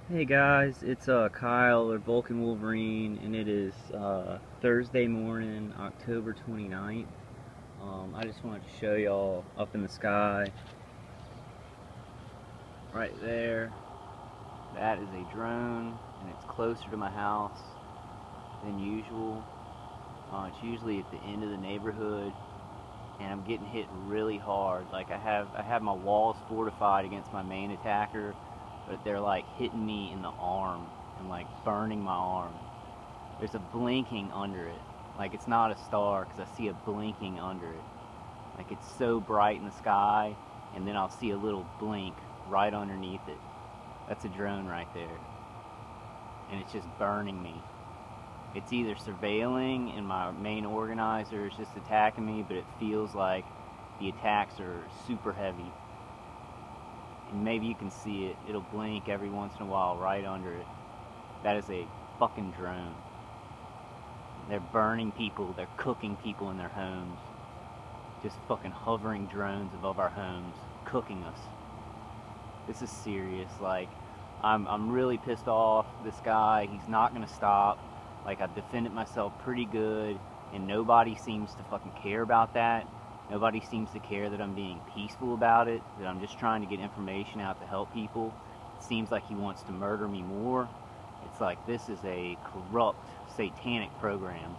Hey guys, it's Kyle or Vulcan Wolverine, and it is Thursday morning, October 29th. I just wanted to show y'all up in the sky, right there. That is a drone, and it's closer to my house than usual. It's usually at the end of the neighborhood, and I'm getting hit really hard. Like I have my walls fortified against my main attacker, but they're like hitting me in the arm and like burning my arm. There's a blinking under it. Like it's not a star because I see a blinking under it. Like it's so bright in the sky, and then I'll see a little blink right underneath it. That's a drone right there. And it's just burning me. It's either surveilling and my main organizer is just attacking me, but it feels like the attacks are super heavy. And maybe you can see it. It'll blink every once in a while right under it. That is a fucking drone. They're burning people, they're cooking people in their homes. Just fucking hovering drones above our homes, cooking us. This is serious. Like, I'm really pissed off. This guy, he's not gonna stop. Like, I've defended myself pretty good, and nobody seems to fucking care about that. Nobody seems to care that I'm being peaceful about it, that I'm just trying to get information out to help people. It seems like he wants to murder me more. It's like this is a corrupt, satanic program.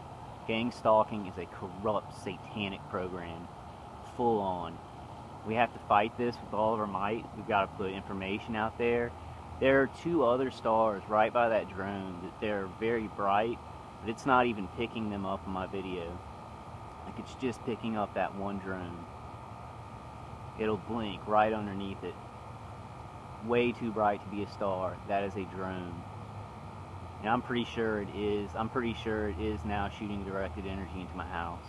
Gang stalking is a corrupt, satanic program. Full on. We have to fight this with all of our might. We've got to put information out there. There are two other stars right by that drone that they're very bright, but it's not even picking them up in my video. Like it's just picking up that one drone. It'll blink right underneath it. Way too bright to be a star. That is a drone. And I'm pretty sure it is now shooting directed energy into my house.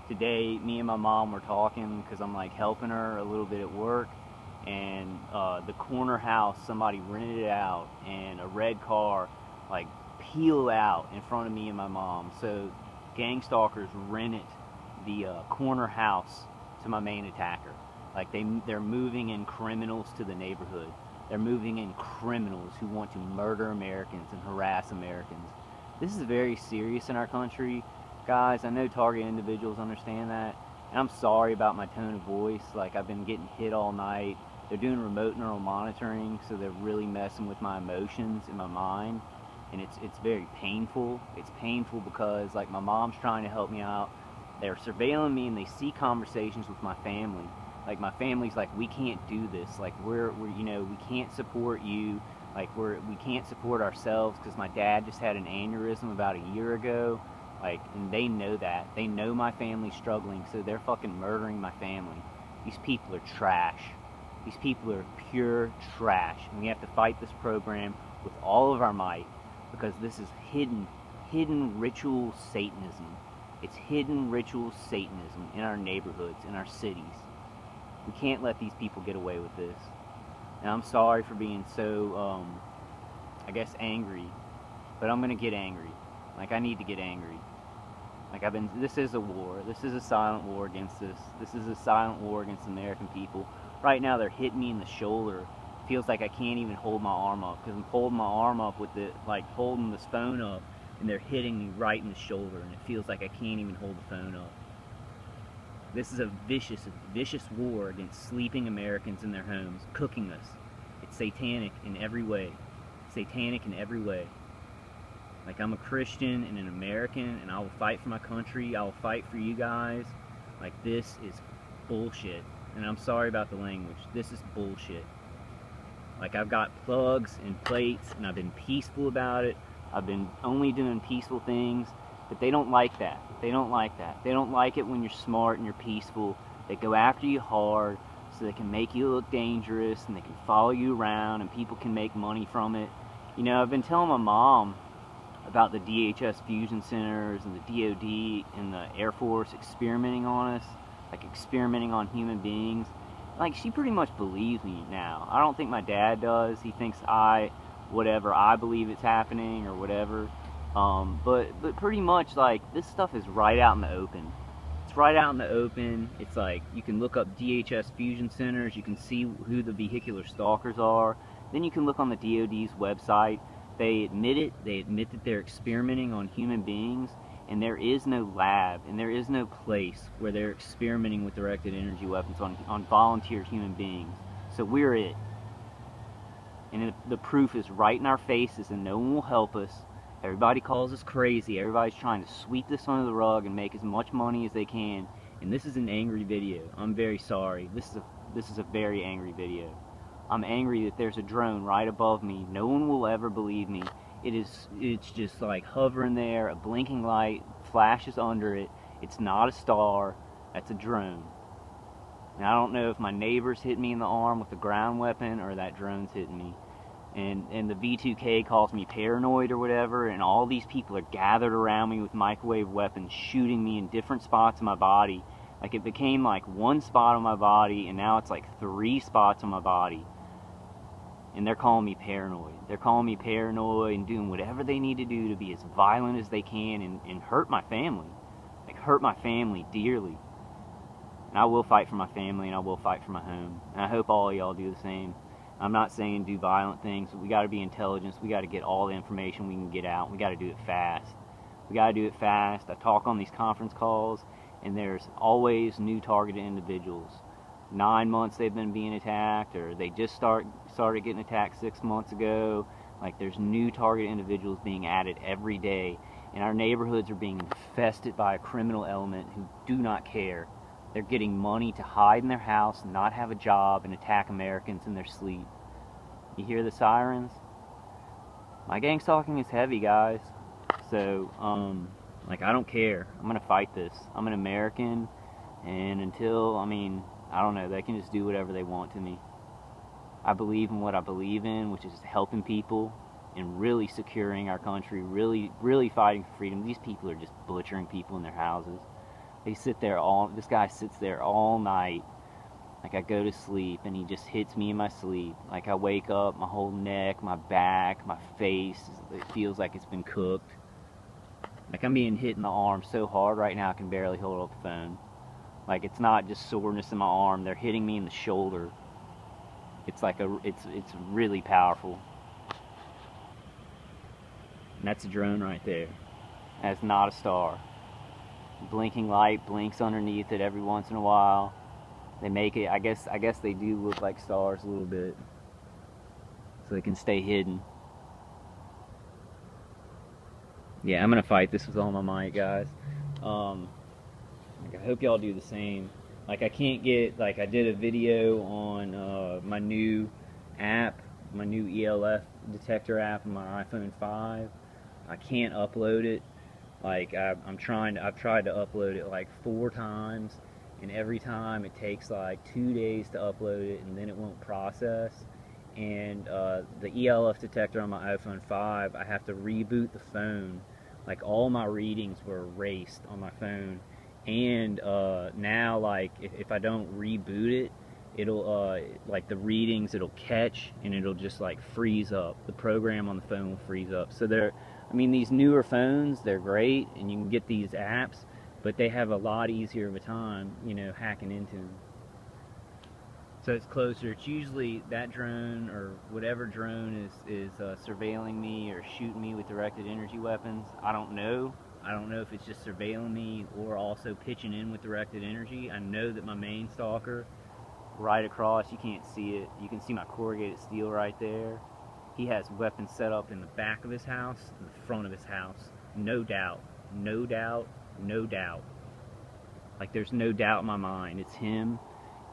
Today, me and my mom were talking because I'm like helping her a little bit at work, and the corner house, somebody rented it out, and a red car like peeled out in front of me and my mom. So gang stalkers rented the corner house to my main attacker. Like they're moving in criminals to the neighborhood. They're moving in criminals who want to murder Americans and harass Americans. This is very serious in our country. Guys, I know target individuals understand that. And I'm sorry about my tone of voice. Like, I've been getting hit all night. They're doing remote neural monitoring, so they're really messing with my emotions and my mind. And it's very painful. It's painful because, like, my mom's trying to help me out. They're surveilling me, and they see conversations with my family. Like, my family's like, we can't do this. Like, we're you know, we can't support you. Like, we can't support ourselves because my dad just had an aneurysm about a year ago. Like, and they know that. They know my family's struggling, so they're fucking murdering my family. These people are trash. These people are pure trash. And we have to fight this program with all of our might because this is hidden ritual Satanism. It's hidden ritual Satanism in our neighborhoods, in our cities. We can't let these people get away with this. And I'm sorry for being so, I guess, angry. But I'm gonna get angry. Like, I need to get angry. Like, this is a war. This is a silent war against this. This is a silent war against the American people. Right now, they're hitting me in the shoulder. It feels like I can't even hold my arm up, because I'm holding my arm up with it, like, holding this phone up, and they're hitting me right in the shoulder, and it feels like I can't even hold the phone up. This is a vicious war against sleeping Americans in their homes, cooking us. It's satanic in every way. Satanic in every way. Like, I'm a Christian and an American, and I will fight for my country. I will fight for you guys. Like, this is bullshit. And I'm sorry about the language. This is bullshit. Like, I've got plugs and plates, and I've been peaceful about it. I've been only doing peaceful things, but they don't like that. They don't like that. They don't like it when you're smart and you're peaceful. They go after you hard so they can make you look dangerous, and they can follow you around, and people can make money from it. You know, I've been telling my mom about the DHS fusion centers and the DOD and the Air Force experimenting on us, like experimenting on human beings. Like, she pretty much believes me now. I don't think my dad does. He thinks I believe it's happening or whatever. But pretty much, like, this stuff is right out in the open. It's right out in the open. It's like, you can look up DHS fusion centers. You can see who the vehicular stalkers are. Then you can look on the DoD's website. They admit it. They admit that they're experimenting on human beings, and there is no lab and there is no place where they're experimenting with directed energy weapons on volunteer human beings. So we're it. And the proof is right in our faces, and no one will help us. Everybody calls us crazy. Everybody's trying to sweep this under the rug and make as much money as they can. And this is an angry video. I'm very sorry. This is a very angry video. I'm angry that there's a drone right above me. No one will ever believe me. It's just like hovering there, a blinking light flashes under it. It's not a star. That's a drone. And I don't know if my neighbor's hit me in the arm with a ground weapon or that drone's hitting me. And the V2K calls me paranoid or whatever, and all these people are gathered around me with microwave weapons shooting me in different spots of my body. Like, it became like one spot on my body, and now it's like 3 spots on my body. And they're calling me paranoid. They're calling me paranoid and doing whatever they need to do to be as violent as they can and hurt my family. Like, hurt my family dearly. And I will fight for my family, and I will fight for my home. And I hope all of y'all do the same. I'm not saying do violent things, but we got to be intelligent. We got to get all the information we can get out. We got to do it fast. We got to do it fast. I talk on these conference calls, and there's always new targeted individuals. 9 months they've been being attacked, or they just started getting attacked 6 months ago. Like, there's new targeted individuals being added every day, and our neighborhoods are being infested by a criminal element who do not care. They're getting money to hide in their house, not have a job, and attack Americans in their sleep. You hear the sirens? My gang stalking is heavy, guys. So, like, I don't care. I'm gonna fight this. I'm an American, and until, I don't know, they can just do whatever they want to me. I believe in what I believe in, which is helping people and really securing our country, really fighting for freedom. These people are just butchering people in their houses. They sit there this guy sits there all night. Like, I go to sleep and he just hits me in my sleep. Like, I wake up, my whole neck, my back, my face, it feels like it's been cooked. Like, I'm being hit in the arm so hard right now I can barely hold up the phone. Like, it's not just soreness in my arm, they're hitting me in the shoulder. It's like it's really powerful. And that's a drone right there. That's not a star. Blinking light blinks underneath it every once in a while. They make it, I guess they do look like stars a little bit, so they can stay hidden. Yeah, I'm gonna fight this with all my might, guys. Like, I hope y'all do the same. Like, I can't get, like, I did a video on my new app, my new ELF detector app on my iPhone 5. I can't upload it. Like, I've tried to upload it like 4 times, and every time it takes like 2 days to upload it, and then it won't process. And the ELF detector on my iPhone 5, I have to reboot the phone. Like, all my readings were erased on my phone, and now, like, if I don't reboot it, it'll like, the readings, it'll catch and it'll just like freeze up. The program on the phone will freeze up. So these newer phones, they're great, and you can get these apps, but they have a lot easier of a time, hacking into them. So it's closer. It's usually that drone or whatever drone is surveilling me or shooting me with directed energy weapons. I don't know. I don't know if it's just surveilling me or also pitching in with directed energy. I know that my main stalker, right across, you can't see it. You can see my corrugated steel right there. He has weapons set up in the back of his house, in the front of his house. No doubt. No doubt. No doubt. Like, there's no doubt in my mind. It's him.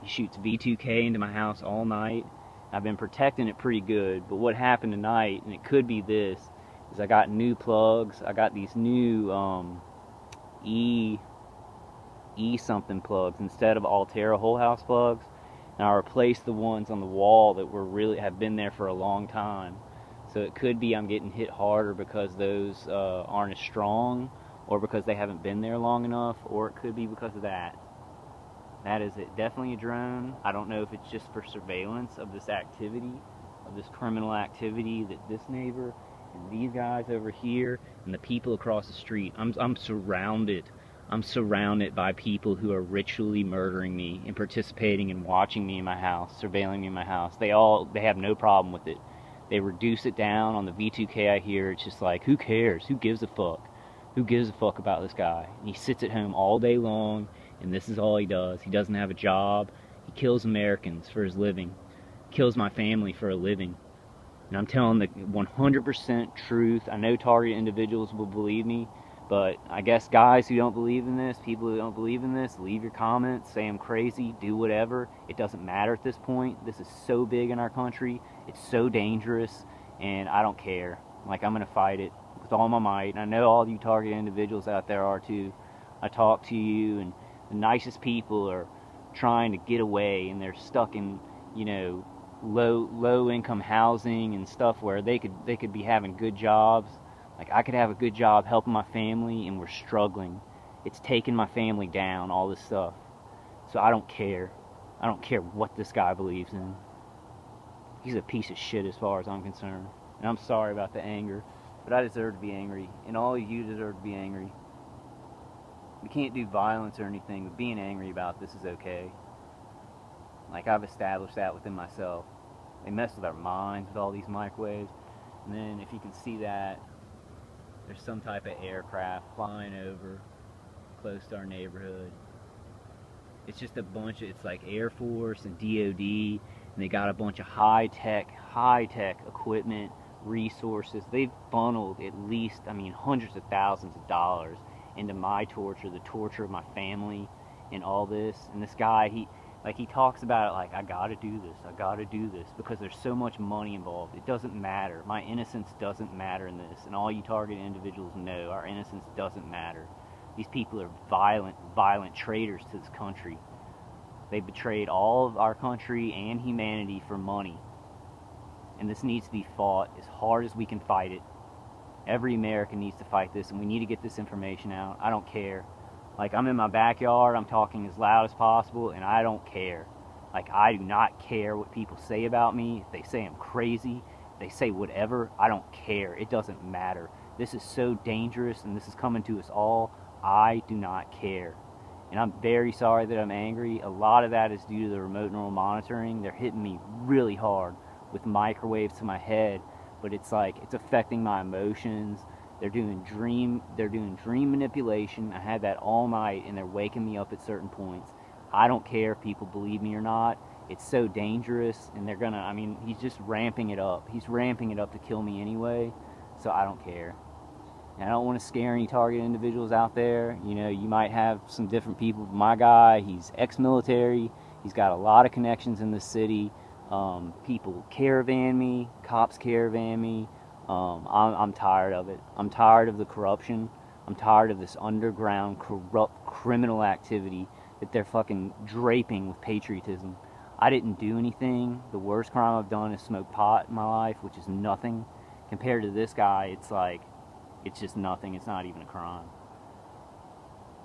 He shoots V2K into my house all night. I've been protecting it pretty good, but what happened tonight, and it could be this, is I got new plugs. I got these new E something plugs instead of Altera whole house plugs. And I replaced the ones on the wall that have been there for a long time. So it could be I'm getting hit harder because those aren't as strong, or because they haven't been there long enough, or it could be because of that. That is it. Definitely a drone. I don't know if it's just for surveillance of this activity, of this criminal activity that this neighbor and these guys over here and the people across the street. I'm surrounded. I'm surrounded by people who are ritually murdering me and participating and watching me in my house, surveilling me in my house. They have no problem with it. They reduce it down on the V2K. I hear it's just like, who cares? Who gives a fuck? Who gives a fuck about this guy? And he sits at home all day long, and this is all he does. He doesn't have a job. He kills Americans for his living. Kills my family for a living. And I'm telling the 100% truth. I know targeted individuals will believe me, but I guess guys who don't believe in this, people who don't believe in this, leave your comments, say I'm crazy, do whatever. It doesn't matter at this point. This is so big in our country. It's so dangerous, and I don't care. Like, I'm going to fight it with all my might. And I know all you targeted individuals out there are too. I talk to you, and the nicest people are trying to get away, and they're stuck in, you know, low income housing and stuff where they could be having good jobs. Like, I could have a good job helping my family, and we're struggling. It's taking my family down, all this stuff. So I don't care. I don't care what this guy believes in. He's a piece of shit as far as I'm concerned. And I'm sorry about the anger, but I deserve to be angry, and all of you deserve to be angry. We can't do violence or anything, but being angry about this is okay. Like, I've established that within myself. They mess with our minds with all these microwaves. And then, if you can see that, there's some type of aircraft flying over close to our neighborhood. It's just a bunch of, it's like Air Force and DOD, and they got a bunch of high-tech equipment, resources. They've funneled at least, I mean, hundreds of thousands of dollars into my torture, the torture of my family, and all this. And this guy, he talks about it like, I gotta do this, because there's so much money involved. It doesn't matter. My innocence doesn't matter in this, and all you targeted individuals know our innocence doesn't matter. These people are violent traitors to this country. They betrayed all of our country and humanity for money. And this needs to be fought as hard as we can fight it. Every American needs to fight this, and we need to get this information out. I don't care. Like, I'm in my backyard, I'm talking as loud as possible, and I don't care. Like, I do not care what people say about me. If they say I'm crazy, if they say whatever, I don't care. It doesn't matter. This is so dangerous, and this is coming to us all. I do not care. And I'm very sorry that I'm angry. A lot of that is due to the remote neural monitoring. They're hitting me really hard with microwaves to my head, but it's like, it's affecting my emotions. They're doing dream manipulation. I had that all night, and they're waking me up at certain points. I don't care if people believe me or not. It's so dangerous, and they're gonna, I mean, he's just ramping it up. He's ramping it up to kill me anyway, so I don't care. And I don't want to scare any target individuals out there. You know, you might have some different people. My guy, he's ex-military. He's got a lot of connections in the city. People caravan me, cops caravan me. I'm tired of it. I'm tired of the corruption. I'm tired of this underground, corrupt, criminal activity that they're fucking draping with patriotism. I didn't do anything. The worst crime I've done is smoke pot in my life, which is nothing. Compared to this guy, it's like, it's just nothing. It's not even a crime.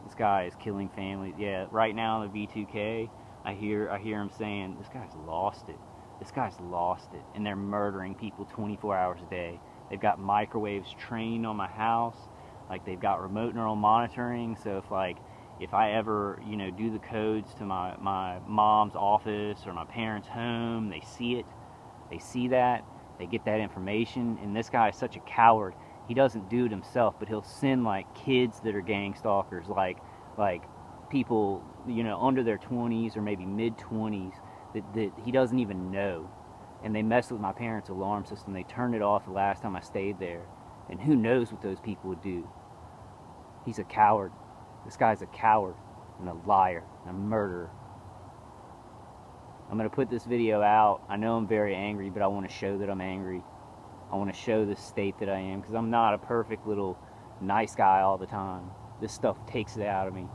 This guy is killing families. Yeah, right now in the V2K, I hear him saying, this guy's lost it. This guy's lost it. And they're murdering people 24 hours a day. They've got microwaves trained on my house. Like, they've got remote neural monitoring. So if I ever, you know, do the codes to my mom's office or my parents' home, they see it. They see that. They get that information. And this guy is such a coward. He doesn't do it himself, but he'll send, like, kids that are gang stalkers, like people, you know, under their 20s or maybe mid-20s that he doesn't even know. And they mess with my parents' alarm system. They turned it off the last time I stayed there. And who knows what those people would do. He's a coward. This guy's a coward and a liar and a murderer. I'm going to put this video out. I know I'm very angry, but I want to show that I'm angry. I want to show the state that I am, because I'm not a perfect little nice guy all the time. This stuff takes it out of me.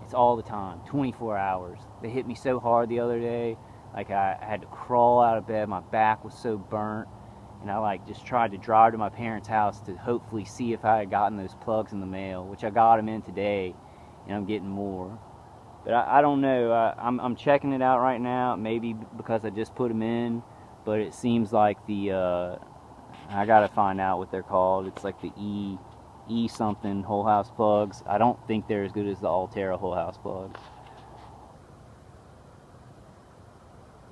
It's all the time, 24 hours. They hit me so hard the other day, like I had to crawl out of bed. My back was so burnt, and I like just tried to drive to my parents' house to hopefully see if I had gotten those plugs in the mail, which I got them in today, and I'm getting more. But I don't know. I'm checking it out right now, maybe because I just put them in, but it seems like the I gotta find out what they're called. It's like the E something whole house plugs. I don't think they're as good as the Altera whole house plugs.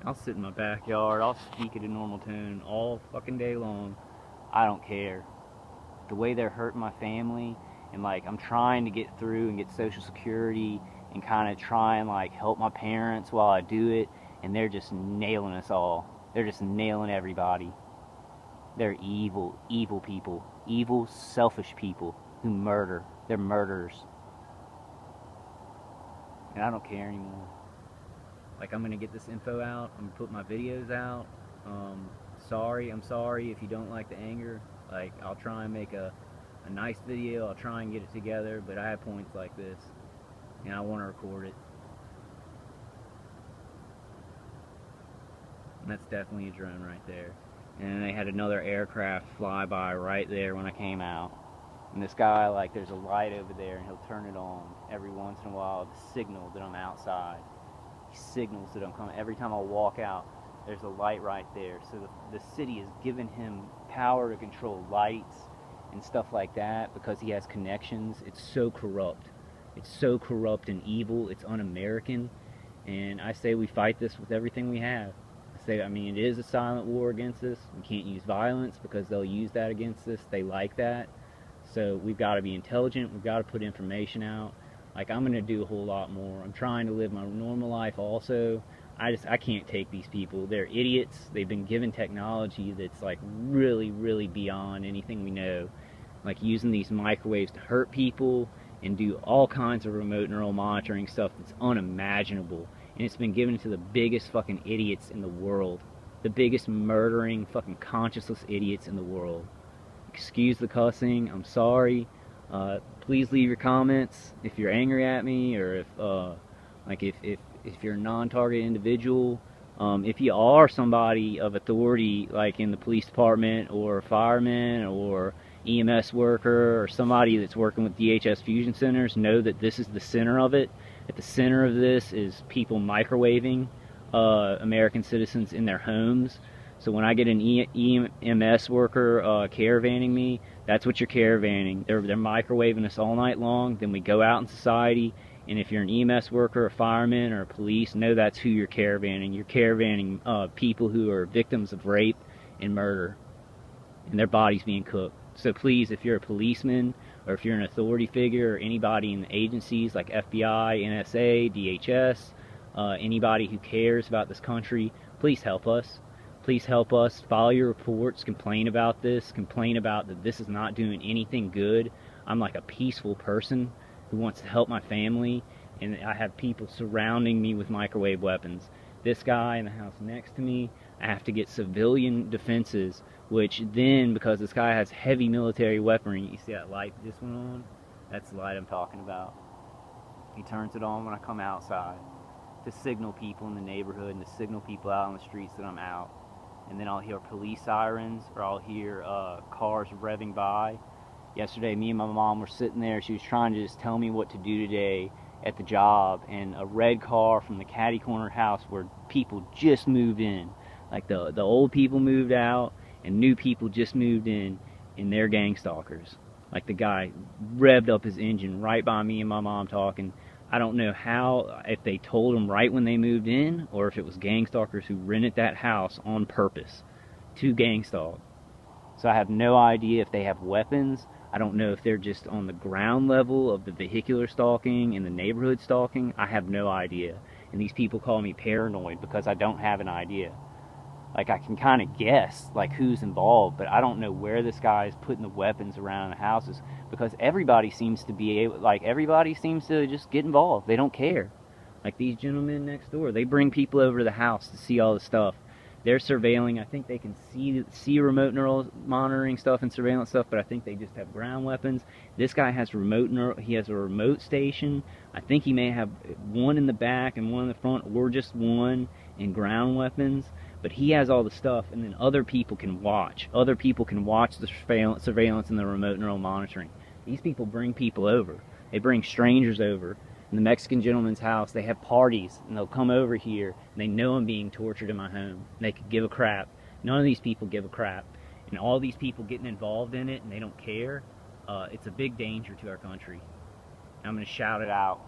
I'll sit in my backyard. I'll speak at a normal tone all fucking day long. I don't care. The way they're hurting my family, and like I'm trying to get through and get Social Security and kind of try and like help my parents while I do it, and they're just nailing us all. They're just nailing everybody. They're evil, evil people. Evil, selfish people who murder. They're murderers. And I don't care anymore. Like, I'm going to get this info out. I'm going to put my videos out. I'm sorry if you don't like the anger. Like, I'll try and make a nice video. I'll try and get it together. But I have points like this. And I want to record it. And that's definitely a drone right there. And they had another aircraft fly by right there when I came out. And this guy, like, there's a light over there, and he'll turn it on every once in a while to signal that I'm outside. He signals that I'm coming. Every time I walk out, there's a light right there. So the city has given him power to control lights and stuff like that because he has connections. It's so corrupt. It's so corrupt and evil. It's un-American. And I say we fight this with everything we have. I mean, it is a silent war against us. We can't use violence because they'll use that against us. They like that. So we've got to be intelligent. We've got to put information out. Like, I'm going to do a whole lot more. I'm trying to live my normal life also. I can't take these people. They're idiots. They've been given technology that's like really, really beyond anything we know. Like using these microwaves to hurt people and do all kinds of remote neural monitoring stuff that's unimaginable. And it's been given to the biggest fucking idiots in the world. The biggest murdering fucking conscienceless idiots in the world. Excuse the cussing. I'm sorry. Please leave your comments if you're angry at me, or if you're a non-target individual. If you are somebody of authority, like in the police department or a fireman or EMS worker or somebody that's working with DHS fusion centers, know that this is the center of it. At the center of this is people microwaving American citizens in their homes. So when I get an EMS worker caravanning me, that's what you're caravanning. They're microwaving us all night long. Then we go out in society, and if you're an EMS worker, a fireman, or a police, know that's who you're caravanning. You're caravanning people who are victims of rape and murder, and their bodies being cooked. So please, if you're a policeman, or if you're an authority figure, or anybody in the agencies like FBI, NSA, DHS, anybody who cares about this country, please help us. Please help us. File your reports. Complain about this. Complain about that this is not doing anything good. I'm like a peaceful person who wants to help my family, and I have people surrounding me with microwave weapons. This guy in the house next to me, I have to get civilian defenses, which then, because this guy has heavy military weaponry, you see that light that just went on? That's the light I'm talking about. He turns it on when I come outside to signal people in the neighborhood and to signal people out on the streets that I'm out. And then I'll hear police sirens, or I'll hear cars revving by. Yesterday, me and my mom were sitting there. She was trying to just tell me what to do today at the job, and a red car from the catty corner house where people just moved in. Like the old people moved out, and new people just moved in, and they're gang stalkers. Like the guy revved up his engine right by me and my mom talking. I don't know how, if they told them right when they moved in, or if it was gang stalkers who rented that house on purpose to gang stalk. So I have no idea if they have weapons. I don't know if they're just on the ground level of the vehicular stalking and the neighborhood stalking. I have no idea. And these people call me paranoid because I don't have an idea. Like, I can kind of guess, like, who's involved, but I don't know where this guy is putting the weapons around the houses, because everybody seems to be able, like, everybody seems to just get involved. They don't care. Like these gentlemen next door, they bring people over to the house to see all the stuff. They're surveilling. I think they can see remote neural monitoring stuff and surveillance stuff, but I think they just have ground weapons. This guy has he has a remote station. I think he may have one in the back and one in the front, or just one in ground weapons. But he has all the stuff, and then other people can watch. Other people can watch the surveillance and the remote neural monitoring. These people bring people over. They bring strangers over. In the Mexican gentleman's house, they have parties, and they'll come over here, and they know I'm being tortured in my home. They could give a crap. None of these people give a crap. And all these people getting involved in it, and they don't care, it's a big danger to our country. And I'm going to shout it out.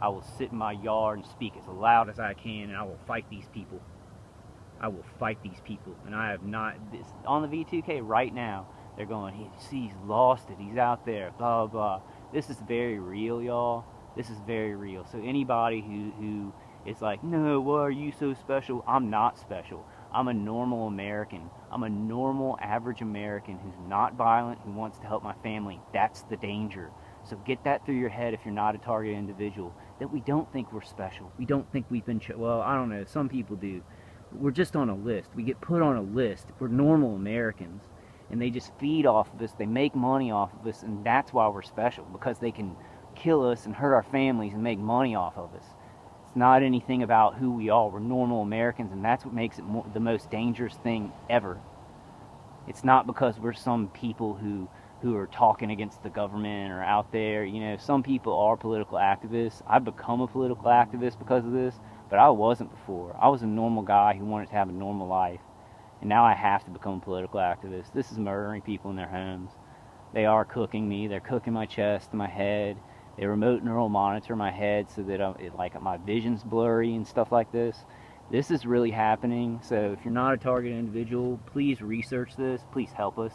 I will sit in my yard and speak as loud as I can, and I will fight these people. I will fight these people. And I have not, on the V2K right now, they're going, he's lost it, he's out there, blah, blah, blah. This is very real, y'all. This is very real. So anybody who is like, no, why are you so special? I'm not special. I'm a normal American. I'm a normal, average American who's not violent, who wants to help my family. That's the danger. So get that through your head if you're not a target individual, that we don't think we're special. We don't think we've been, well, I don't know, some people do. We're just on a list. We get put on a list. We're normal Americans. And they just feed off of us. They make money off of us. And that's why we're special, because they can kill us and hurt our families and make money off of us. It's not anything about who we are. We're normal Americans, and that's what makes it the most dangerous thing ever. It's not because we're some people who are talking against the government or out there. You know, some people are political activists. I've become a political activist because of this, but I wasn't before. I was a normal guy who wanted to have a normal life, and now I have to become a political activist. This is murdering people in their homes. They are cooking me. They're cooking my chest, my head. They remote neural monitor my head so that like my vision's blurry and stuff like this. This is really happening. So if you're not a target individual, please research this. Please help us.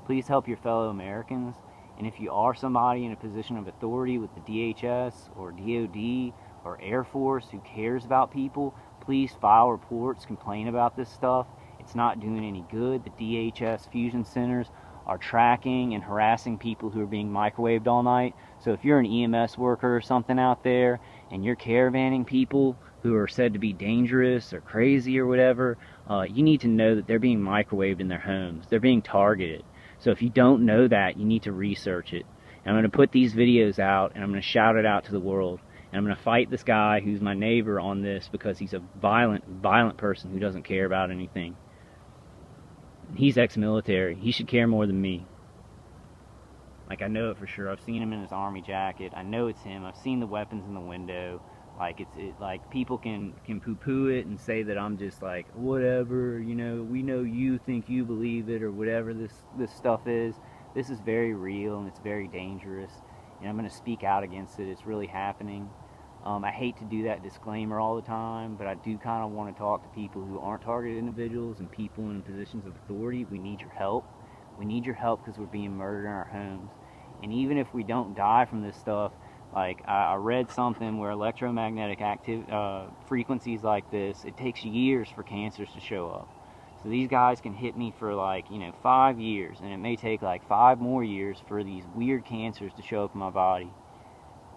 Please help your fellow Americans. And if you are somebody in a position of authority with the DHS or DOD or Air Force who cares about people, please file reports, complain about this stuff. It's not doing any good. The DHS fusion centers are tracking and harassing people who are being microwaved all night. So if you're an EMS worker or something out there and you're caravanning people who are said to be dangerous or crazy or whatever, you need to know that they're being microwaved in their homes. They're being targeted. So if you don't know that, you need to research it. And I'm going to put these videos out, and I'm going to shout it out to the world. And I'm going to fight this guy who's my neighbor on this because he's a violent person who doesn't care about anything. He's ex-military. He should care more than me. Like, I know it for sure. I've seen him in his army jacket. I know it's him. I've seen the weapons in the window. Like, like people can poo-poo it and say that I'm just like, whatever, you know, we know you think you believe it or whatever this stuff is. This is very real and it's very dangerous. And I'm going to speak out against it. It's really happening. I hate to do that disclaimer all the time, but I do kind of want to talk to people who aren't targeted individuals and people in positions of authority. We need your help. We need your help because we're being murdered in our homes. And even if we don't die from this stuff, like I read something where electromagnetic frequencies like this, it takes years for cancers to show up. So these guys can hit me for like, 5 years, and it may take like 5 more years for these weird cancers to show up in my body.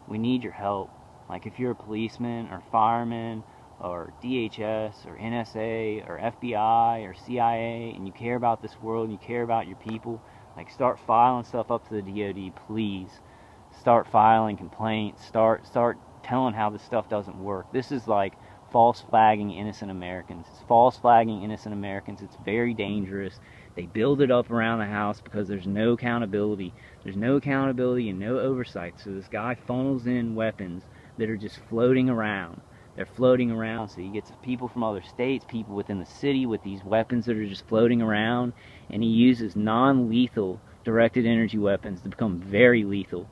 We need your help. Like if you're a policeman or fireman or DHS or NSA or FBI or CIA and you care about this world and you care about your people, like start filing stuff up to the DOD, please. Start filing complaints. Start telling how this stuff doesn't work. This is like false flagging innocent Americans. It's false flagging innocent Americans. It's very dangerous. They build it up around the house because there's no accountability. There's no accountability and no oversight. So this guy funnels in weapons that are just floating around. They're floating around, so he gets people from other states, people within the city with these weapons that are just floating around, and he uses non-lethal directed energy weapons to become very lethal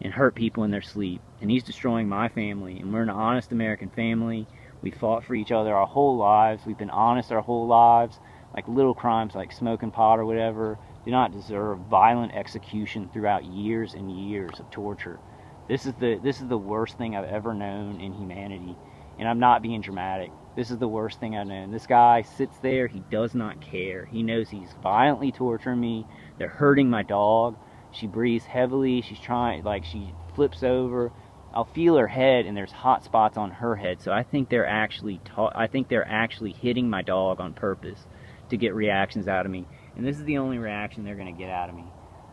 and hurt people in their sleep. And he's destroying my family, and we're an honest American family. We fought for each other our whole lives. We've been honest our whole lives. Like little crimes like smoking pot or whatever do not deserve violent execution throughout years and years of torture. This is the worst thing I've ever known in humanity, and I'm not being dramatic. This is the worst thing I've known. This guy sits there, he does not care. He knows he's violently torturing me. They're hurting my dog. She breathes heavily. She's trying, like she flips over. I'll feel her head, and there's hot spots on her head. So I think they're actually hitting my dog on purpose to get reactions out of me. And this is the only reaction they're going to get out of me.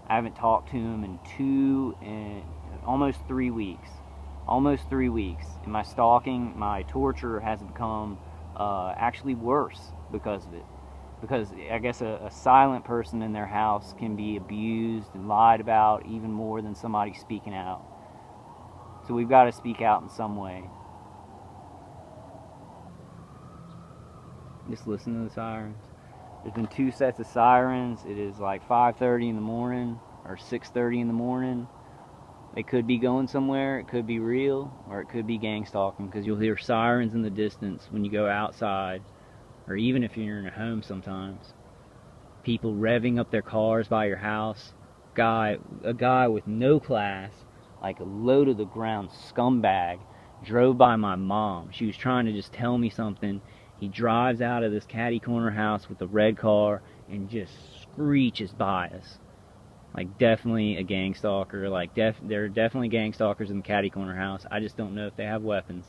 I haven't talked to him in almost 3 weeks. Almost 3 weeks. And my stalking, my torture has become actually worse because of it. Because I guess a silent person in their house can be abused and lied about even more than somebody speaking out. So we've got to speak out in some way. Just listen to the sirens. There's been 2 sets of sirens. It is like 5:30 in the morning or 6:30 in the morning. They could be going somewhere, it could be real, or it could be gang stalking, because you'll hear sirens in the distance when you go outside, or even if you're in a home sometimes. People revving up their cars by your house. A guy with no class, like a low to the ground scumbag, drove by my mom. She was trying to just tell me something. He drives out of this catty corner house with a red car and just screeches by us. Like, definitely a gang stalker. Like, there are definitely gang stalkers in the catty corner house. I just don't know if they have weapons.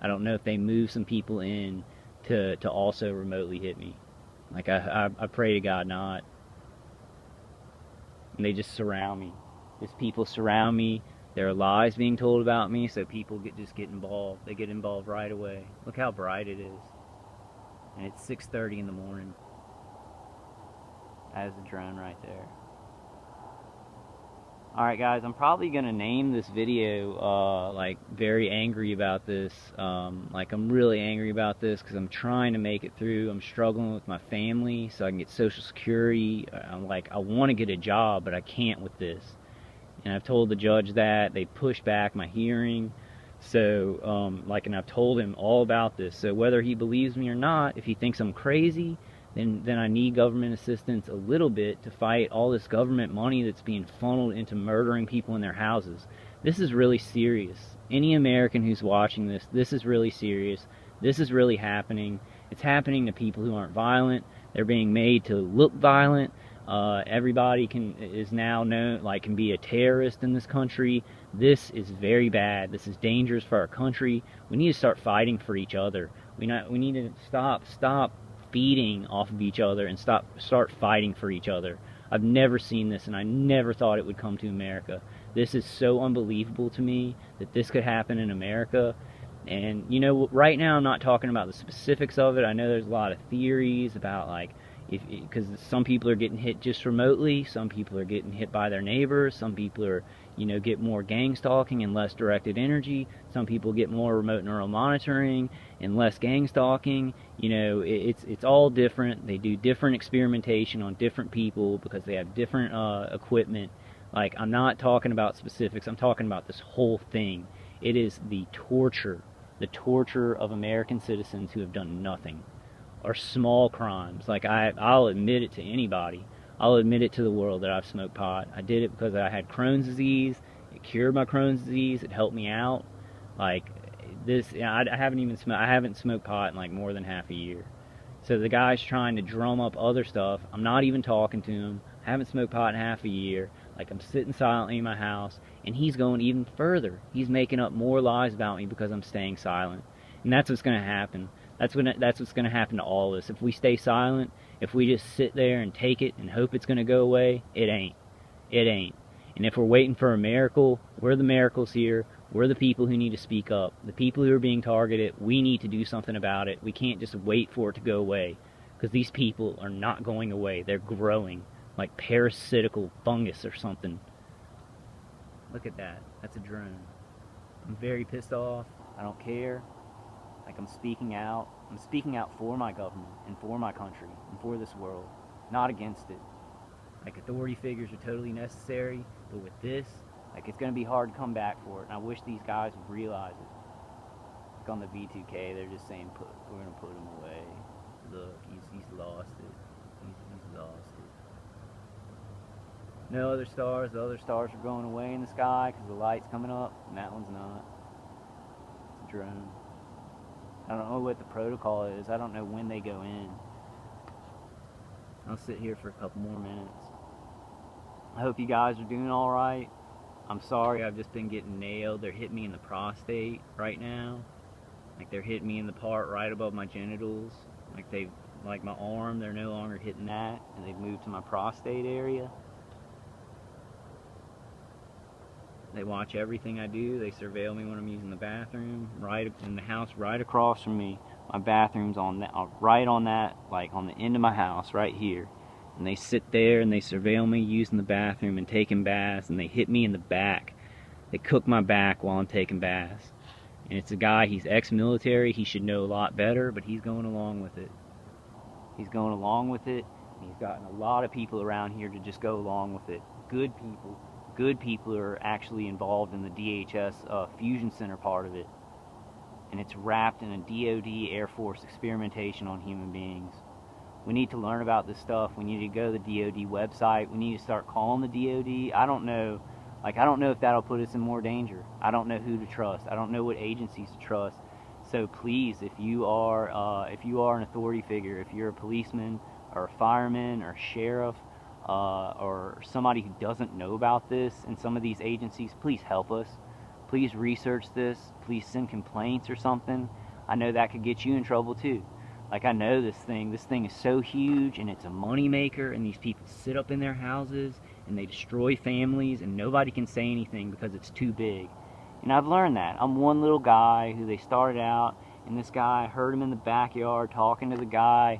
I don't know if they move some people in to also remotely hit me. Like, I pray to God not. And they just surround me. Just people surround me. There are lies being told about me, so people just get involved. They get involved right away. Look how bright it is. And it's 6:30 in the morning. That is the drone right there. Alright guys, I'm probably going to name this video, like, very angry about this. Like, I'm really angry about this because I'm trying to make it through. I'm struggling with my family so I can get Social Security. I'm like, I want to get a job, but I can't with this. And I've told the judge that. They pushed back my hearing. So, and I've told him all about this. So whether he believes me or not, if he thinks I'm crazy, then I need government assistance a little bit to fight all this government money that's being funneled into murdering people in their houses. This is really serious. Any American who's watching this is really serious. This is really happening. It's happening to people who aren't violent. They're being made to look violent. Everybody is now known, like, can be a terrorist in this country. This is very bad. This is dangerous for our country. We need to start fighting for each other. We need to stop feeding off of each other and start fighting for each other. I've never seen this, and I never thought it would come to America. This is so unbelievable to me that this could happen in America. And, you know, right now I'm not talking about the specifics of it. I know there's a lot of theories about, like, because some people are getting hit just remotely, some people are getting hit by their neighbors, some people are, you know, get more gang stalking and less directed energy, some people get more remote neural monitoring and less gang stalking. You know, it's all different. They do different experimentation on different people because they have different equipment. Like, I'm not talking about specifics, I'm talking about this whole thing. It is the torture of American citizens who have done nothing, or small crimes. Like, I'll admit it to anybody. I'll admit it to the world that I've smoked pot. I did it because I had Crohn's disease. It cured my Crohn's disease. It helped me out. Like, this, I haven't smoked pot in, like, more than half a year. So the guy's trying to drum up other stuff. I'm not even talking to him. I haven't smoked pot in half a year. Like, I'm sitting silently in my house, and he's going even further. He's making up more lies about me because I'm staying silent. And that's what's going to happen. That's what's going to happen to all of us. If we stay silent, if we just sit there and take it and hope it's going to go away, it ain't. It ain't. And if we're waiting for a miracle, we're the miracles here. We're the people who need to speak up. The people who are being targeted, we need to do something about it. We can't just wait for it to go away, because these people are not going away. They're growing like parasitical fungus or something. Look at that. That's a drone. I'm very pissed off. I don't care. Like, I'm speaking out. I'm speaking out for my government and for my country and for this world, not against it. Like, authority figures are totally necessary, but with this, like, it's going to be hard to come back for it, and I wish these guys would realize it. Like, on the V2K, they're just saying, we're going to put him away. Look, he's lost it. He's lost it. No other stars. The other stars are going away in the sky because the light's coming up, and that one's not. It's a drone. I don't know what the protocol is. I don't know when they go in. I'll sit here for a couple more minutes. I hope you guys are doing alright. I'm sorry, I've just been getting nailed. They're hitting me in the prostate right now. Like, they're hitting me in the part right above my genitals. Like my arm, they're no longer hitting that, and they've moved to my prostate area. They watch everything I do. They surveil me when I'm using the bathroom. Right in the house, right across from me. My bathroom's on that, right on that, like on the end of my house, right here. And they sit there and they surveil me using the bathroom and taking baths, and they hit me in the back. They cook my back while I'm taking baths. And it's a guy, he's ex-military, he should know a lot better, but he's going along with it. He's going along with it, and he's gotten a lot of people around here to just go along with it. Good people, good people are actually involved in the DHS fusion center part of it, and it's wrapped in a DoD Air Force experimentation on human beings. We need to learn about this stuff. We need to go to the DoD website. We need to start calling the DoD. I don't know if that'll put us in more danger. I don't know who to trust. I don't know what agencies to trust. So please, if you are an authority figure, if you're a policeman or a fireman or a sheriff or somebody who doesn't know about this in some of these agencies, please help us. Please research this. Please send complaints or something. I know that could get you in trouble too. Like, I know this thing is so huge, and it's a money maker, and these people sit up in their houses and they destroy families, and nobody can say anything because it's too big. And I've learned that. I'm one little guy who they started out, and this guy heard him in the backyard talking to the guy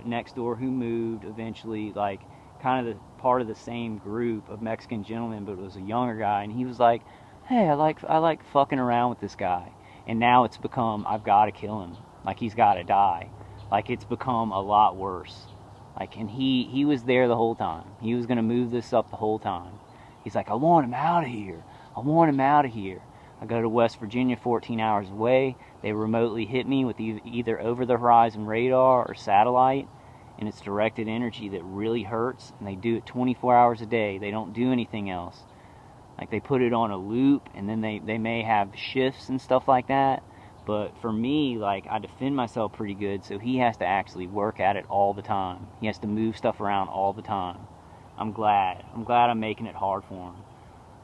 next door who moved eventually, like kind of the part of the same group of Mexican gentlemen, but it was a younger guy, and he was like, hey, I like fucking around with this guy. And now it's become, I've got to kill him. Like, he's got to die. Like, it's become a lot worse. Like, and he was there the whole time. He was going to move this up the whole time. He's like, I want him out of here. I want him out of here. I go to West Virginia, 14 hours away. They remotely hit me with either over-the-horizon radar or satellite, and it's directed energy that really hurts, and they do it 24 hours a day. They don't do anything else. Like, they put it on a loop, and then they may have shifts and stuff like that. But for me, like, I defend myself pretty good, so he has to actually work at it all the time. He has to move stuff around all the time. I'm glad I'm making it hard for him.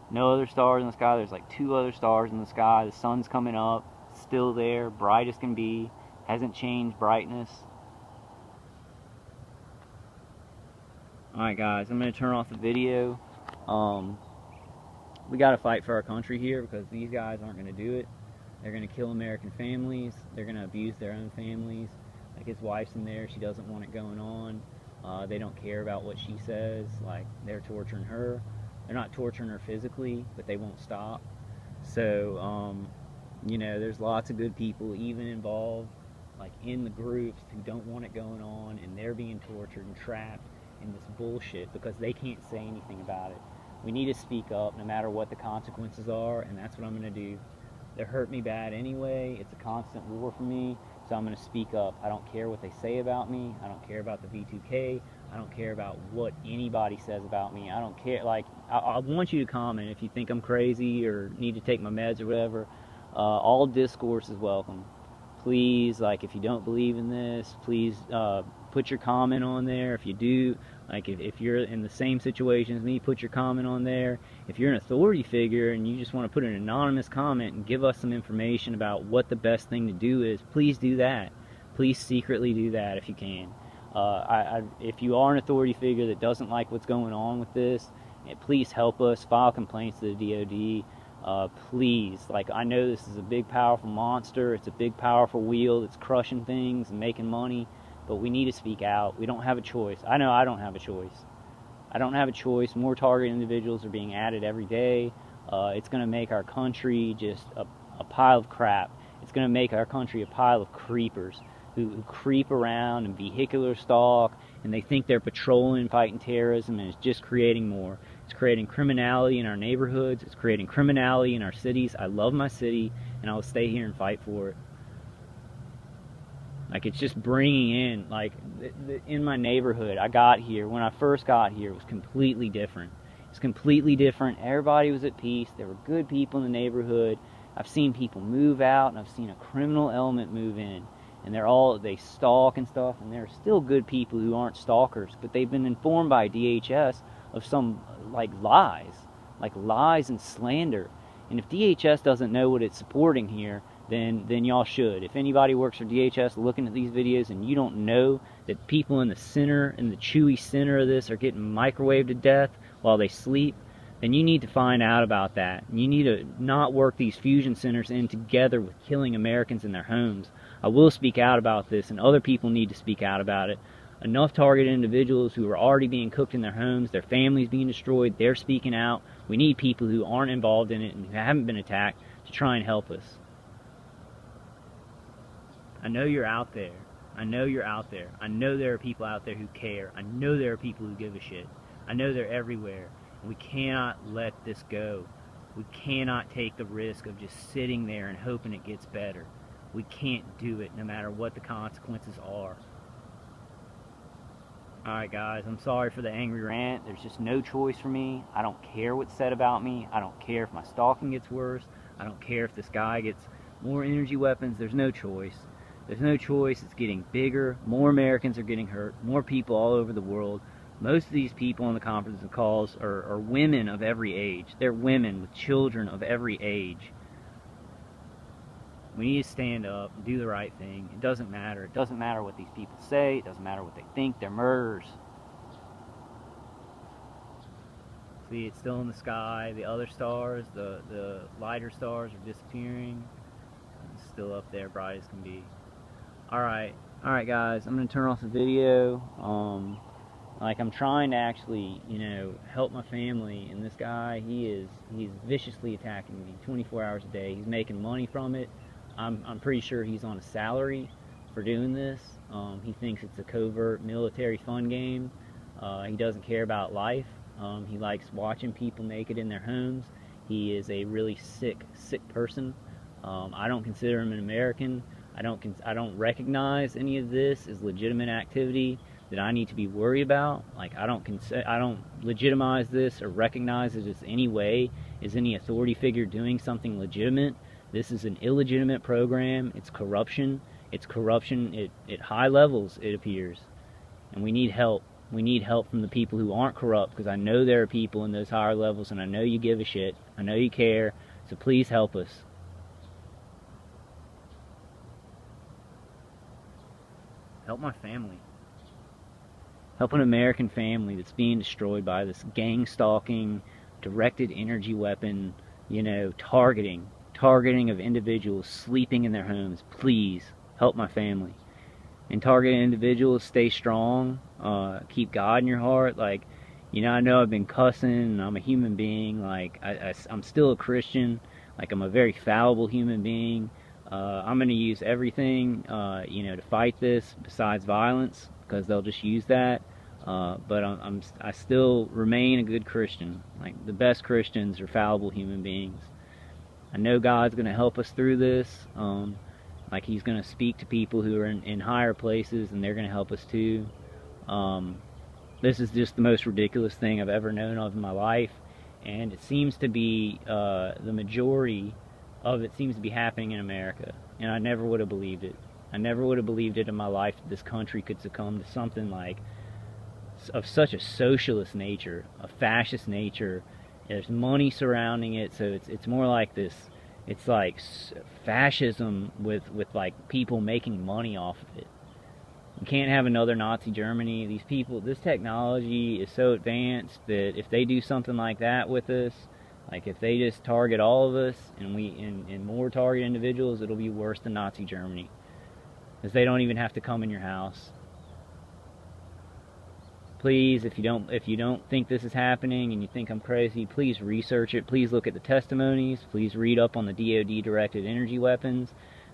No other stars in the sky. There's like 2 other stars in the sky. The sun's coming up, still there, bright as can be, hasn't changed brightness. Alright guys, I'm going to turn off the video. We got to fight for our country here, because these guys aren't going to do it. They're going to kill American families. They're going to abuse their own families. Like, his wife's in there. She doesn't want it going on. They don't care about what she says. Like, they're torturing her. They're not torturing her physically, but they won't stop. So, you know, there's lots of good people even involved, like, in the groups who don't want it going on, and they're being tortured and trapped in this bullshit because they can't say anything about it. We need to speak up no matter what the consequences are, and that's what I'm going to do. They hurt me bad anyway. It's a constant war for me, so I'm going to speak up. I don't care what they say about me. I don't care about the V2K. I don't care about what anybody says about me. I don't care. Like, I want you to comment if you think I'm crazy or need to take my meds or whatever. All discourse is welcome. Please, like, if you don't believe in this, please put your comment on there. If you do, like, if you're in the same situation as me, put your comment on there. If you're an authority figure and you just want to put an anonymous comment and give us some information about what the best thing to do is, please do that. Please secretly do that if you can. If you are an authority figure that doesn't like what's going on with this, please help us. File complaints to the DoD. Please. Like, I know this is a big, powerful monster. It's a big, powerful wheel that's crushing things and making money. But we need to speak out. We don't have a choice. I know I don't have a choice. I don't have a choice. More targeted individuals are being added every day. It's going to make our country just a pile of crap. It's going to make our country a pile of creepers who creep around and vehicular stalk, and they think they're patrolling, fighting terrorism, and it's just creating more. It's creating criminality in our neighborhoods. It's creating criminality in our cities. I love my city, and I will stay here and fight for it. Like, it's just bringing in, like, in my neighborhood, I got here, when I first got here, it was completely different. It's completely different. Everybody was at peace. There were good people in the neighborhood. I've seen people move out, and I've seen a criminal element move in. And they stalk and stuff, and there are still good people who aren't stalkers, but they've been informed by DHS of some, like, lies and slander. And if DHS doesn't know what it's supporting here, then y'all should. If anybody works for DHS looking at these videos and you don't know that people in the center, in the chewy center of this, are getting microwaved to death while they sleep, then you need to find out about that. You need to not work these fusion centers in together with killing Americans in their homes. I will speak out about this, and other people need to speak out about it. Enough targeted individuals who are already being cooked in their homes, their families being destroyed, they're speaking out. We need people who aren't involved in it and who haven't been attacked to try and help us. I know you're out there. I know you're out there. I know there are people out there who care. I know there are people who give a shit. I know they're everywhere. We cannot let this go. We cannot take the risk of just sitting there and hoping it gets better. We can't do it no matter what the consequences are. Alright guys, I'm sorry for the angry rant. There's just no choice for me. I don't care what's said about me. I don't care if my stalking gets worse. I don't care if this guy gets more energy weapons. There's no choice. There's no choice. It's getting bigger. More Americans are getting hurt. More people all over the world. Most of these people on the conference calls are women of every age. They're women with children of every age. We need to stand up and do the right thing. It doesn't matter. It doesn't matter what these people say. It doesn't matter what they think. They're murderers. See, it's still in the sky. The other stars, the lighter stars are disappearing. It's still up there, bright as can be. Alright guys, I'm going to turn off the video. I'm trying to actually, help my family, and this guy, he's viciously attacking me 24 hours a day. He's making money from it. I'm pretty sure he's on a salary for doing this. He thinks it's a covert military fun game. He doesn't care about life. He likes watching people naked in their homes. He is a really sick person. I don't consider him an American. I don't recognize any of this as legitimate activity that I need to be worried about. Like, I don't legitimize this or recognize it as any way as any authority figure doing something legitimate. This is an illegitimate program. It's corruption. It's corruption at high levels, it appears. And we need help. We need help from the people who aren't corrupt, because I know there are people in those higher levels, and I know you give a shit. I know you care. So please help us. Help my family. Help an American family that's being destroyed by this gang stalking, directed energy weapon, targeting of individuals sleeping in their homes. Please help my family. And targeting individuals, stay strong. Keep God in your heart. I know I've been cussing, and I'm a human being. I'm still a Christian. I'm a very fallible human being. I'm going to use everything, to fight this besides violence, because they'll just use that. But I still remain a good Christian. The best Christians are fallible human beings. I know God's going to help us through this. He's going to speak to people who are in higher places, and they're going to help us too. This is just the most ridiculous thing I've ever known of in my life, and it seems to be, the majority of it seems to be happening in America, and I never would have believed it. I never would have believed it in my life that this country could succumb to something of such a socialist nature, a fascist nature. There's money surrounding it, so it's more like this. It's like fascism with people making money off of it. You can't have another Nazi Germany. These people, this technology is so advanced that if they do something like that with us, if they just target all of us and more target individuals, it'll be worse than Nazi Germany, because they don't even have to come in your house. Please, if you don't think this is happening and you think I'm crazy, please research it. Please look at the testimonies. Please read up on the DoD directed energy weapons.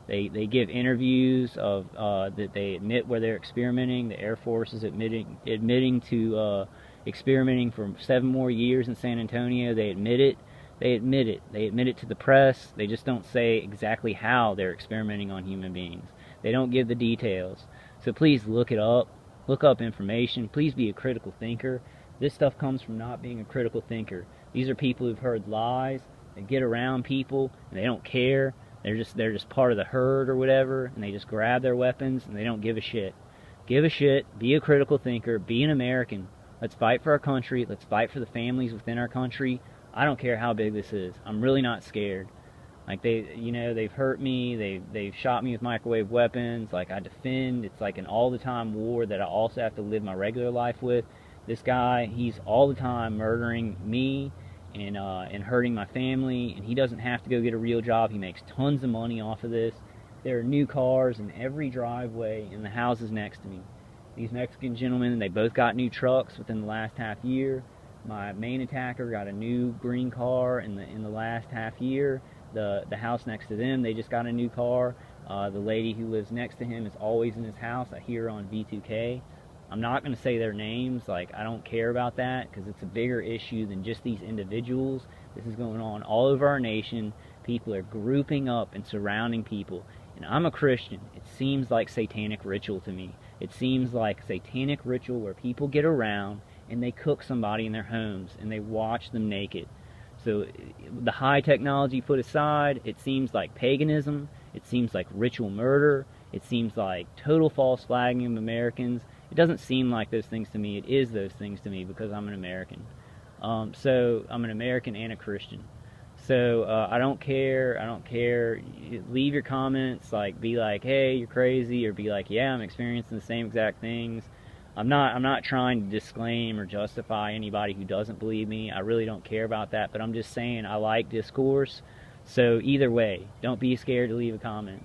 They give interviews of that they admit where they're experimenting. The Air Force is admitting to experimenting for 7 more years in San Antonio. They admit it. They admit it. They admit it to the press. They just don't say exactly how they're experimenting on human beings. They don't give the details. So please look it up. Look up information. Please be a critical thinker. This stuff comes from not being a critical thinker. These are people who've heard lies. They get around people and they don't care. They're just part of the herd or whatever, and they just grab their weapons and they don't give a shit. Give a shit. Be a critical thinker. Be an American. Let's fight for our country. Let's fight for the families within our country. I don't care how big this is. I'm really not scared. They've hurt me. They've shot me with microwave weapons. I defend. It's an all the time war that I also have to live my regular life with. This guy, he's all the time murdering me and hurting my family, and he doesn't have to go get a real job. He makes tons of money off of this. There are new cars in every driveway in the houses next to me. These Mexican gentlemen, they both got new trucks within the last half year. My main attacker got a new green car in the last half year. The house next to them, they just got a new car. The lady who lives next to him is always in his house. I hear her on V2K. I'm not going to say their names. Like, I don't care about that because it's a bigger issue than just these individuals. This is going on all over our nation. People are grouping up and surrounding people. And I'm a Christian. It seems like satanic ritual to me. It seems like satanic ritual where people get around and they cook somebody in their homes and they watch them naked. So the high technology put aside, it seems like paganism. It seems like ritual murder. It seems like total false flagging of Americans. It doesn't seem like those things to me. It is those things to me because I'm an American. So I'm an American and a Christian. So I don't care. I don't care. Leave your comments. Like, be like, hey, you're crazy, or be like, yeah, I'm experiencing the same exact things. I'm not trying to disclaim or justify anybody who doesn't believe me. I really don't care about that. But I'm just saying I like discourse. So either way, don't be scared to leave a comment.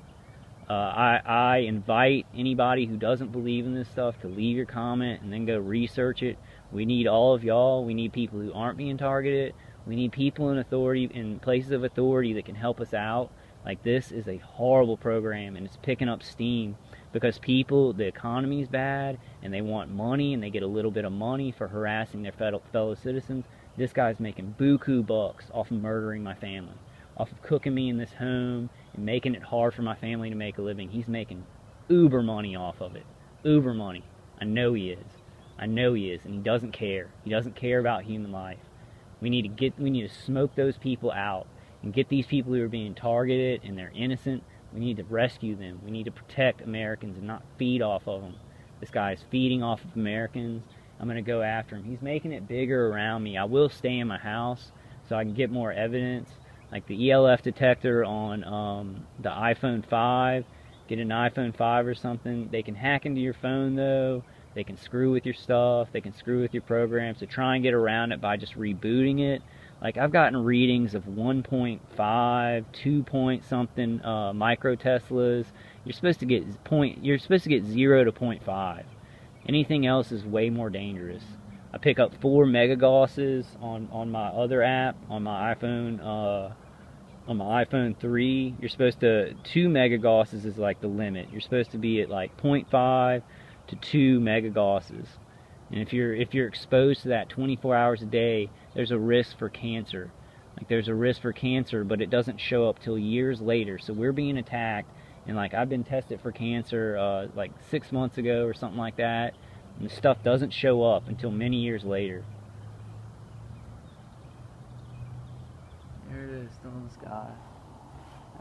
I invite anybody who doesn't believe in this stuff to leave your comment and then go research it. We need all of y'all. We need people who aren't being targeted. We need people in authority, in places of authority, that can help us out. Like, this is a horrible program, and it's picking up steam because people, the economy's bad, and they want money, and they get a little bit of money for harassing their fellow citizens. This guy's making buku bucks off of murdering my family, off of cooking me in this home and making it hard for my family to make a living. He's making uber money off of it. Uber money. I know he is. I know he is, and he doesn't care. He doesn't care about human life. We need to smoke those people out and get these people who are being targeted and they're innocent. We need to rescue them. We need to protect Americans and not feed off of them. This guy is feeding off of Americans. I'm going to go after him. He's making it bigger around me. I will stay in my house so I can get more evidence. Like the ELF detector on the iPhone 5. Get an iPhone 5 or something. They can hack into your phone, though. They can screw with your stuff. They can screw with your program. So try and get around it by just rebooting it. Like, I've gotten readings of 1.5, 2 point something micro Teslas. You're supposed to get 0 to 0.5. Anything else is way more dangerous. I pick up 4 megagauss on my other app on my iPhone. On my iPhone 3, you're supposed to 2 megagauss is like the limit. You're supposed to be at like 0.5 to 2 megagauss. And if you're exposed to that 24 hours a day, there's a risk for cancer. Like, there's a risk for cancer, but it doesn't show up till years later. So we're being attacked, and like, I've been tested for cancer like 6 months ago or something like that, and the stuff doesn't show up until many years later. There it is, still in the sky.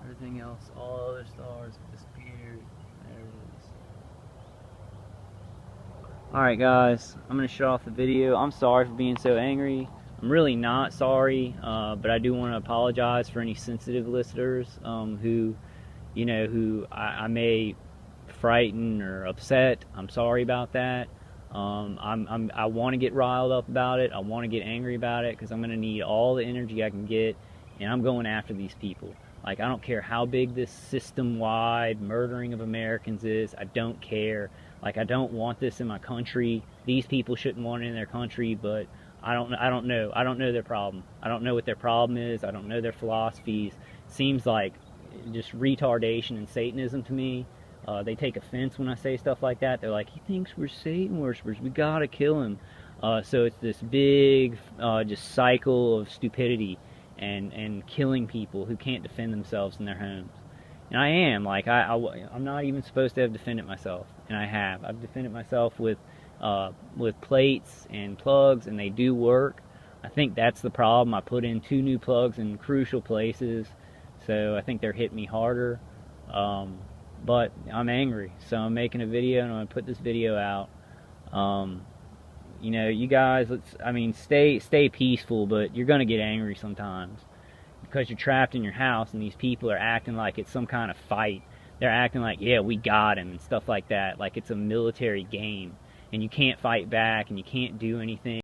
Everything else, all other stars have disappeared. There it is. Alright guys, I'm going to shut off the video. I'm sorry for being so angry. I'm really not sorry, but I do want to apologize for any sensitive listeners who I may frighten or upset. I'm sorry about that. I want to get riled up about it. I want to get angry about it because I'm going to need all the energy I can get, and I'm going after these people. Like, I don't care how big this system-wide murdering of Americans is. I don't care. Like, I don't want this in my country. These people shouldn't want it in their country, but I don't know. I don't know their problem. I don't know what their problem is. I don't know their philosophies. Seems like just retardation and Satanism to me. They take offense when I say stuff like that. They're like, he thinks we're Satan worshippers. We gotta kill him. So it's this big just cycle of stupidity and killing people who can't defend themselves in their homes. And I am. Like, I'm not even supposed to have defended myself, and I have. I've defended myself with plates and plugs, and they do work. I think that's the problem. I put in 2 new plugs in crucial places, so I think they're hitting me harder. But I'm angry, so I'm making a video, and I'm gonna put this video out. You guys, stay peaceful, but you're gonna get angry sometimes because you're trapped in your house, and these people are acting like it's some kind of fight. They're acting like, yeah, we got him and stuff like that, like it's a military game, and you can't fight back, and you can't do anything.